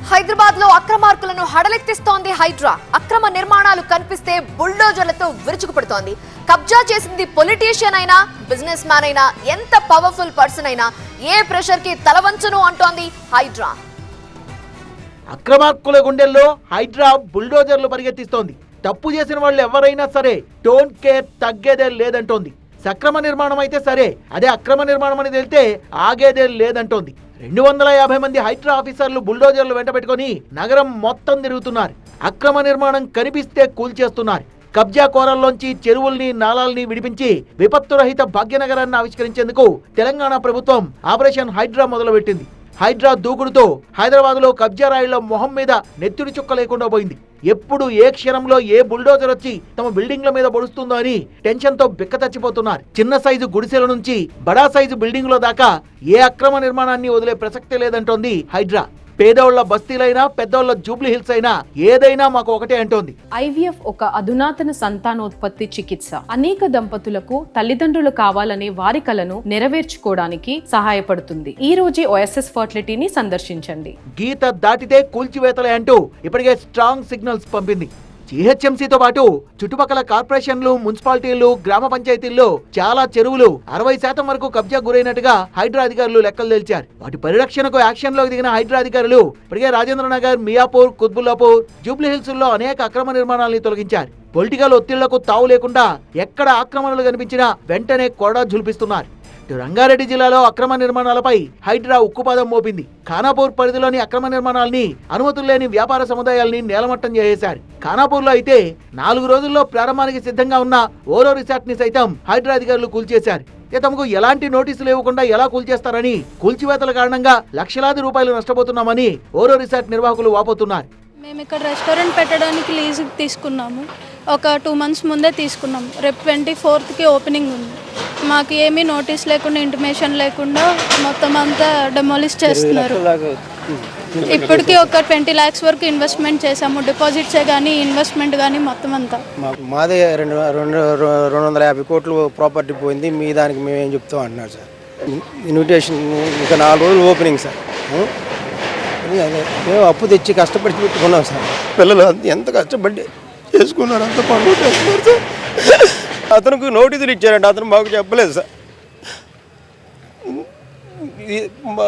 హైదరాబాద్ లో అక్రమార్కులను హడలెత్తిస్తోంది హైడ్రా. అక్రమ నిర్మాణాలు కనిపిస్తే బుల్డోజర్లతో విరుచుకుపడుతోంది. కబ్జా చేసింది పొలిటీషియన్ అయినా, బిజినెస్ మ్యాన్ అయినా, ఎంత పవర్ఫుల్ పర్సన్ అయినా ఏ ప్రెషర్ కి తలవంచును అంటోంది హైడ్రా. అక్రమార్కుల గుండెల్లో హైడ్రా బుల్డోజర్లు పరిగెత్తిస్తోంది. తప్పు చేసిన వాళ్ళు ఎవరైనా సరే డోంట్ కేర్, తగ్గేదే లేదంటోంది. సక్రమ నిర్మాణం అయితే సరే, అదే అక్రమ నిర్మాణం అని తెలితే ఆగేదే లేదంటోంది. 250 మంది హైడ్రా ఆఫీసర్లు బుల్డోజర్లు వెంట పెట్టుకుని నగరం మొత్తం తిరుగుతున్నారు. అక్రమ నిర్మాణం కనిపిస్తే కూల్చేస్తున్నారు. కబ్జా కోరల్లోంచి చెరువుల్ని, నాలాల్ని విడిపించి విపత్తు రహిత భాగ్యనగరాన్ని ఆవిష్కరించేందుకు తెలంగాణ ప్రభుత్వం ఆపరేషన్ హైడ్రా మొదలుపెట్టింది. హైడ్రా దూకుడుతో హైదరాబాద్ లో కబ్జా రాయిళ్ల మొహం మీద నెత్తుడి చుక్క లేకుండా పోయింది. ఎప్పుడు ఏ క్షణంలో ఏ బుల్డోజర్ వచ్చి తమ బిల్డింగ్ల మీద పొడుస్తుందో అని టెన్షన్ తో బిక్కతచ్చిపోతున్నారు. చిన్న సైజు గుడిసెల నుంచి బడా సైజు బిల్డింగుల దాకా ఏ అక్రమ నిర్మాణాన్ని వదిలే ప్రసక్తే లేదంటోంది హైడ్రా. పేదోళ్ల బస్తీలైనా, పెద్దోళ్ల జూబ్లీ హిల్స్ అయినా ఏదైనా మాకు ఒకటే అంటోంది. IVF ఒక అధునాతన సంతానోత్పత్తి చికిత్స. అనేక దంపతులకు తల్లిదండ్రులు కావాలనే వారి కలను నెరవేర్చుకోవడానికి సహాయపడుతుంది. ఈ రోజే OSS ఫర్టిలిటీని సందర్శించండి. గీత దాటితే కూల్చివేతలే అంటూ ఇప్పటికే స్ట్రాంగ్ సిగ్నల్స్ పంపింది. GHMCతో పాటు చుట్టుపక్కల కార్పొరేషన్లు, మున్సిపాలిటీలు, గ్రామ పంచాయతీల్లో చాలా చెరువులు 60% వరకు కబ్జా గురైనట్టుగా హైడ్రా అధికారులు లెక్కలు తేల్చారు. వాటి పరిరక్షణకు యాక్షన్ లోకి దిగిన హైడ్రా అధికారులు ఇప్పటికే రాజేంద్రనగర్, మియాపూర్, కుత్బుల్లాపూర్, జూబ్లీ హిల్స్ లో అనేక అక్రమ నిర్మాణాలని తొలగించారు. పొలిటికల్ ఒత్తిళ్లకు తావు లేకుండా ఎక్కడ ఆక్రమణలు కనిపించినా వెంటనే కొరడా జులిపిస్తున్నారు. రంగారెడ్డి జిల్లాలో అక్రమ నిర్మాణాలపై హైడ్రా ఉక్కుపాదం మోపింది. ఖానాపూర్ పరిధిలోని అక్రమ నిర్మాణాలని, అనుమతులు లేని వ్యాపార సముదాయాల్ని నేలమట్టం చేసేశారు. ఖానాపూర్ లో అయితే 4 రోజుల్లో ప్రారంభానికి సిద్ధంగా ఉన్న ఓరో రిసార్ట్ ని సైతం హైడ్రా అధికారులు కూల్చేశారు. తమకు ఎలాంటి నోటీసులు ఇవ్వకుండా ఎలా కూల్చేస్తారని, కూల్చివేతల కారణంగా లక్షలాది రూపాయలు నష్టపోతున్నామని ఓరో రిసార్ట్ నిర్వాహకులు వాపోతున్నారు. మేము ఇక్కడ రెస్టారెంట్ పెట్టడానికి లీజుకి తీసుకున్నాము. ఒక 2 మంత్స్ ముందే తీసుకున్నాము. రేపు 24కి ఓపెనింగ్ ఉంది. మాకు ఏమీ నోటీస్ లేకుండా, ఇంటిమేషన్ లేకుండా మొత్తం అంతా డెమాలిష్ చేస్తున్నారు. ఇప్పటికీ ఒక 20 lakhs వరకు ఇన్వెస్ట్మెంట్ చేసాము. డిపాజిట్సే కానీ, ఇన్వెస్ట్మెంట్ కానీ మొత్తం అంతా. మాదే 250 కోట్లు ప్రాపర్టీ పోయింది. మీ దానికి మేమేం చెప్తాం అంటున్నారు సార్. ఇన్విటేషన్ ఇంకా 4 రోజులు ఓపెనింగ్ సార్. మేము అప్పు తెచ్చి కష్టపడి పెట్టుకున్నాం సార్. పిల్లలు ఎంత కష్టపడి చేసుకున్నారు, అంత పనులు చేస్తున్నారు సార్. అతనికి నోటీసులు ఇచ్చారండి, అతను మాకు చెప్పలేదు సార్.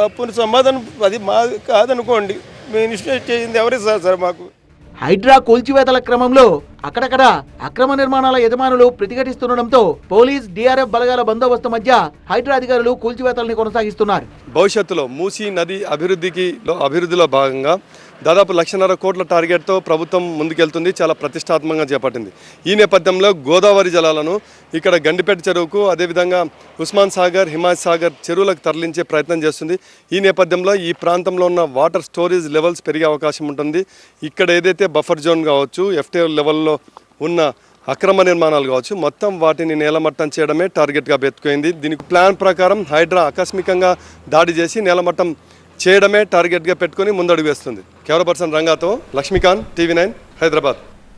అప్పుడు సమాధానం అది మా కాదనుకోండి, మేము ఇన్వెస్టిగేట్ చేసింది ఎవరి సార్ మాకు. హైడ్రా కూల్చివేతల క్రమంలో అక్కడక్కడ అక్రమ నిర్మాణాల యజమానులు ప్రతిఘటిస్తుండటంతో పోలీస్, DRF బలగాల బందోబస్తు మధ్య హైడ్రా అధికారులు కూల్చివేతల్ని కొనసాగిస్తున్నారు. భవిష్యత్తులో మూసీ నది అభివృద్ధిలో భాగంగా దాదాపు 1.5 కోట్ల టార్గెట్తో ప్రభుత్వం ముందుకెళ్తుంది. చాలా ప్రతిష్టాత్మకంగా చేపట్టింది. ఈ నేపథ్యంలో గోదావరి జలాలను ఇక్కడ గండిపేట చెరువుకు, అదేవిధంగా ఉస్మాన్ సాగర్, హిమాయత్ సాగర్ చెరువులకు తరలించే ప్రయత్నం చేస్తుంది. ఈ నేపథ్యంలో ఈ ప్రాంతంలో ఉన్న వాటర్ స్టోరేజ్ లెవెల్స్ పెరిగే అవకాశం ఉంటుంది. ఇక్కడ ఏదైతే బఫర్ జోన్ కావచ్చు, FTA లెవెల్లో ఉన్న అక్రమ నిర్మాణాలు కావచ్చు, మొత్తం వాటిని నేలమట్టం చేయడమే టార్గెట్గా పెట్టుకుంది. దీనికి ప్లాన్ ప్రకారం హైడ్రా ఆకస్మికంగా దాడి చేసి నేలమట్టం చేయడమే టార్గెట్గా పెట్టుకుని ముందడుగు వేస్తుంది. కెమెరా పర్సన్ రంగాతో లక్ష్మీకాంత్, TV9 హైదరాబాద్.